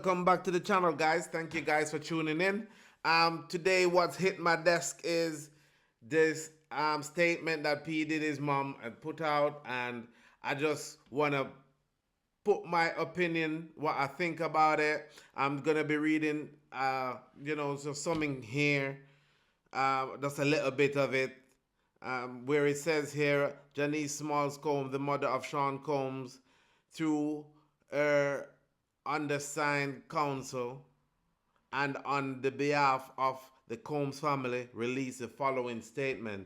Welcome back to the channel, guys. Thank you guys for tuning in. Today what's hit my desk is this statement that P Diddy's mom had put out, and I just want to put my opinion, what I think about it. I'm gonna be reading, so something here, just a little bit of it, where it says here, Janice Smalls Combs, the mother of Sean Combs, through her undersigned counsel and on the behalf of the Combs family, released the following statement.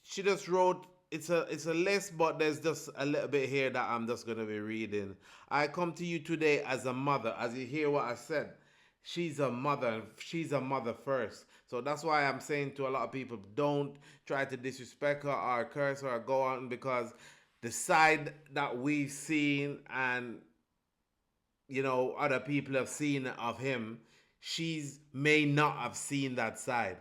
She just wrote. It's a list, but there's just a little bit here that I'm just gonna be reading. I come to you today as a mother. As you hear what I said, she's a mother, and she's a mother first. So that's why I'm saying to a lot of people, don't try to disrespect her or curse her or go on, because the side that we've seen and other people have seen of him, she's may not have seen that side.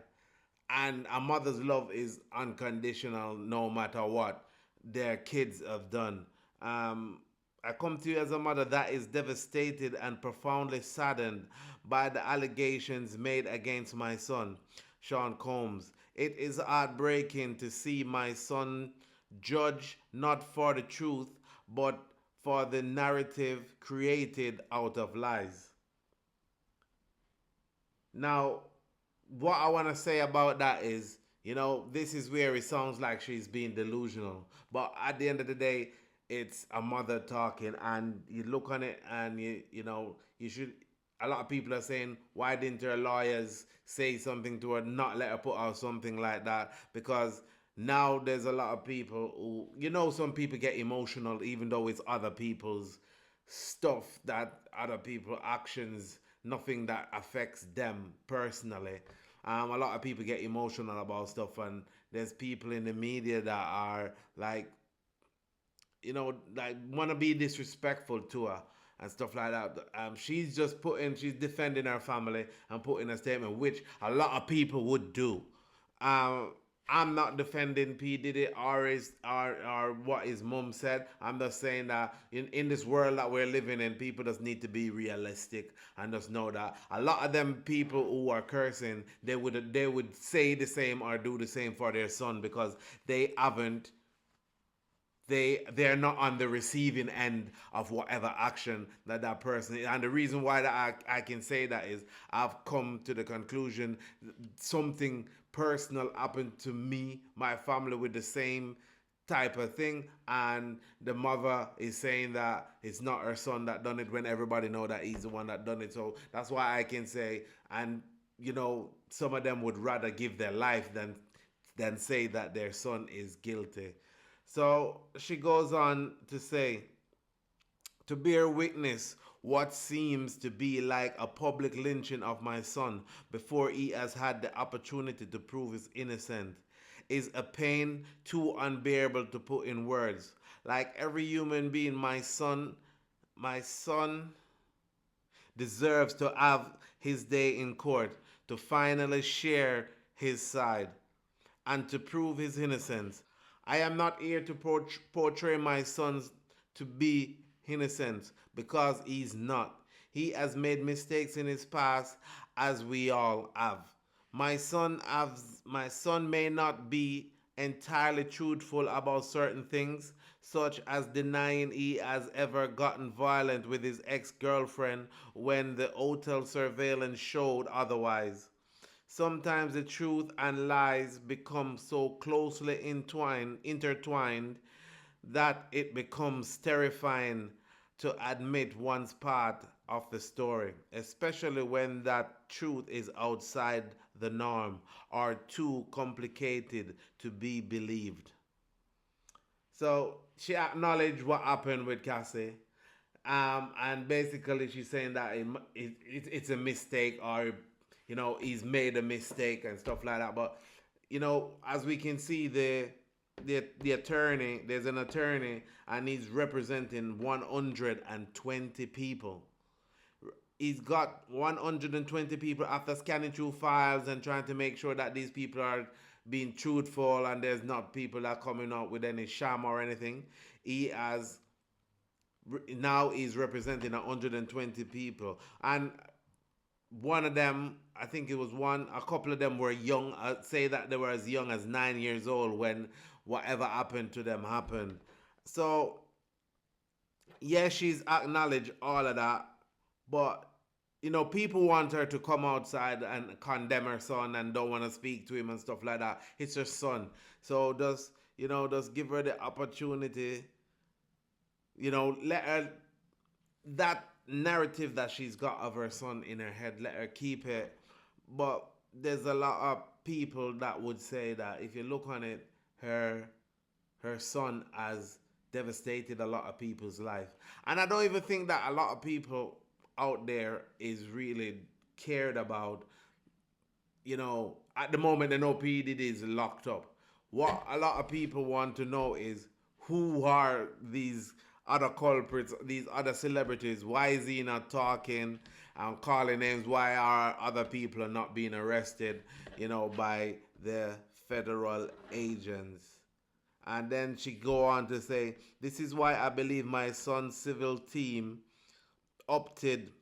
And a mother's love is unconditional no matter what their kids have done. um, I come to you as a mother that is devastated and profoundly saddened by the allegations made against my son, Sean Combs. It is heartbreaking to see my son judged not for the truth, but for the narrative created out of lies. Now, what I want to say about that is, this is where it sounds like she's being delusional. But at the end of the day, it's a mother talking, and you look on it, and you should. A lot of people are saying, why didn't her lawyers say something to her, not let her put out something like that? Because now there's a lot of people who, some people get emotional, even though it's other people's stuff, that other people actions, nothing that affects them personally. A lot of people get emotional about stuff, and there's people in the media that are like want to be disrespectful to her and stuff like that. She's defending her family and putting a statement, which a lot of people would do. Um, I'm not defending P Diddy or what his mom said. I'm just saying that in this world that we're living in, people just need to be realistic and just know that a lot of them people who are cursing, they would say the same or do the same for their son, because they haven't they're not on the receiving end of whatever action that person is. And the reason why that I can say that is, I've come to the conclusion something personal happened to me, my family, with the same type of thing, and the mother is saying that it's not her son that done it, when everybody know that he's the one that done it. So that's why I can say, and some of them would rather give their life than say that their son is guilty. So she goes on to say, to bear witness what seems to be like a public lynching of my son before he has had the opportunity to prove his innocence is a pain too unbearable to put in words. Like every human being, my son deserves to have his day in court, to finally share his side and to prove his innocence. I am not here to portray my son to be innocent, because he's not. He has made mistakes in his past, as we all have. My son may not be entirely truthful about certain things, such as denying he has ever gotten violent with his ex-girlfriend when the hotel surveillance showed otherwise. Sometimes the truth and lies become so closely intertwined, that it becomes terrifying to admit one's part of the story, especially when that truth is outside the norm or too complicated to be believed. So she acknowledged what happened with Cassie. And basically she's saying that it's a mistake, or he's made a mistake and stuff like that. But as we can see, the attorney, there's an attorney, and he's representing 120 people. He's got 120 people, after scanning through files and trying to make sure that these people are being truthful and there's not people that are coming out with any sham or anything. He has now he's representing 120 people, and one of them, I think it was one, a couple of them were young. I'd say that they were as young as 9 years old when whatever happened to them happened. So yeah, she's acknowledged all of that, but people want her to come outside and condemn her son and don't want to speak to him and stuff like that. It's her son, so just give her the opportunity. Let her, that narrative that she's got of her son in her head, let her keep it. But there's a lot of people that would say that if you look on it, her her son has devastated a lot of people's life. And I don't even think that a lot of people out there is really cared about. At the moment, the know P. Diddy is locked up. What a lot of people want to know is who are these other culprits, these other celebrities? Why is he not talking and calling names? Why are other people not being arrested, by the federal agents? And then she go on to say, this is why I believe my son's civil team opted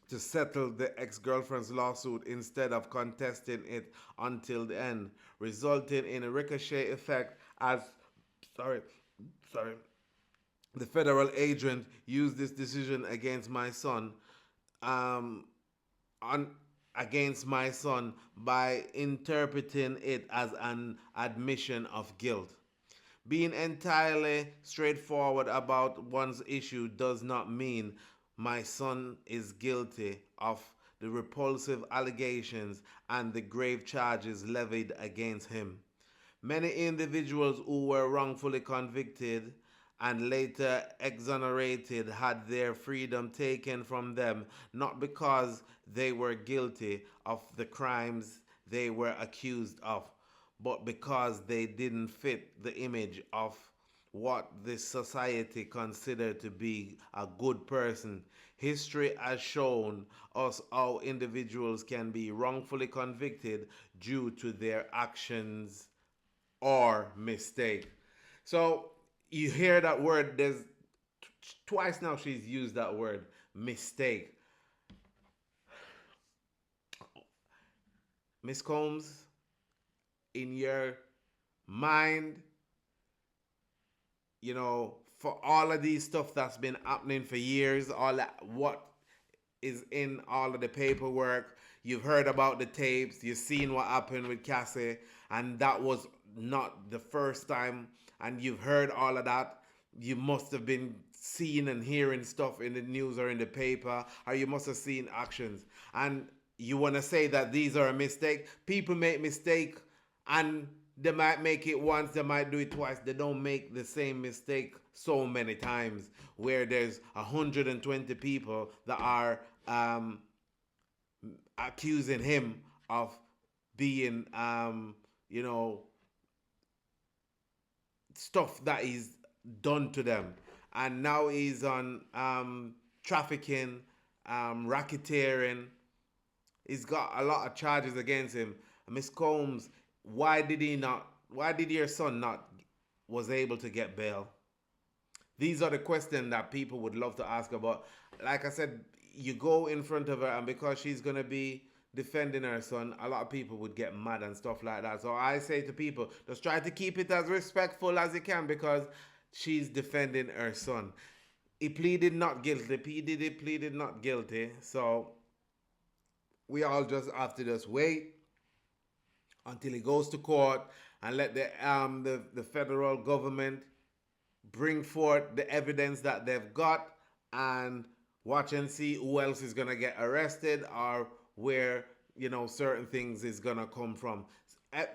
to settle the ex-girlfriend's lawsuit instead of contesting it until the end, resulting in a ricochet effect as, sorry, sorry, the federal agent used this decision um, on against my son by interpreting it as an admission of guilt. Being entirely straightforward about one's issue does not mean my son is guilty of the repulsive allegations and the grave charges levied against him. Many individuals who were wrongfully convicted and later exonerated had their freedom taken from them not because they were guilty of the crimes they were accused of, but because they didn't fit the image of what this society considered to be a good person. History has shown us how individuals can be wrongfully convicted due to their actions or mistake. So you hear that word, there's twice now she's used that word, mistake. Miss Combs, in your mind, for all of these stuff that's been happening for years, all that, what is in all of the paperwork, you've heard about the tapes, you've seen what happened with Cassie, and that was not the first time, and you've heard all of that. You must have been seeing and hearing stuff in the news or in the paper, or you must have seen actions. And you want to say that these are a mistake? People make mistake, and they might make it once, they might do it twice. They don't make the same mistake so many times where there's 120 people that are accusing him of being, stuff that he's done to them. And now he's on trafficking, racketeering. He's got a lot of charges against him. Miss Combs, why did your son not was able to get bail? These are the questions that people would love to ask about. Like I said, you go in front of her, and because she's going to be defending her son, a lot of people would get mad and stuff like that. So I say to people, just try to keep it as respectful as you can because she's defending her son. He pleaded not guilty. P. Diddy pleaded not guilty. So we all just have to just wait until he goes to court and let the federal government bring forth the evidence that they've got and watch and see who else is gonna get arrested or where certain things is gonna come from.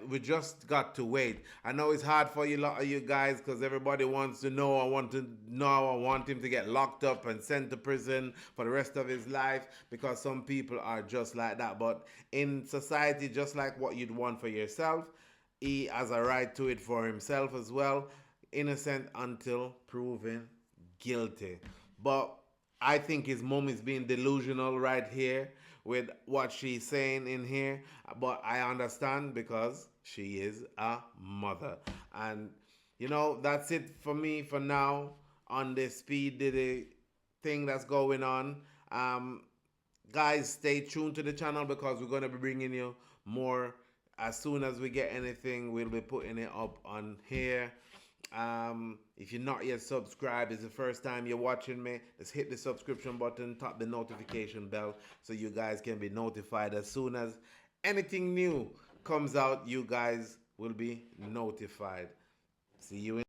We just got to wait. I know it's hard for you lot of you guys because everybody wants to know. I want to know. I want him to get locked up and sent to prison for the rest of his life because some people are just like that. But in society, just like what you'd want for yourself, he has a right to it for himself as well. Innocent until proven guilty. But I think his mom is being delusional right here with what she's saying in here. But I understand because she is a mother. And that's it for me for now. on this Speed Diddy thing that's going on. Um, Guys, stay tuned to the channel because we're going to be bringing you more. As soon as we get anything, we'll be putting it up on here. If you're not yet subscribed, it's the first time you're watching me, just hit the subscription button, tap the notification bell so you guys can be notified as soon as anything new comes out. You guys will be notified. See you in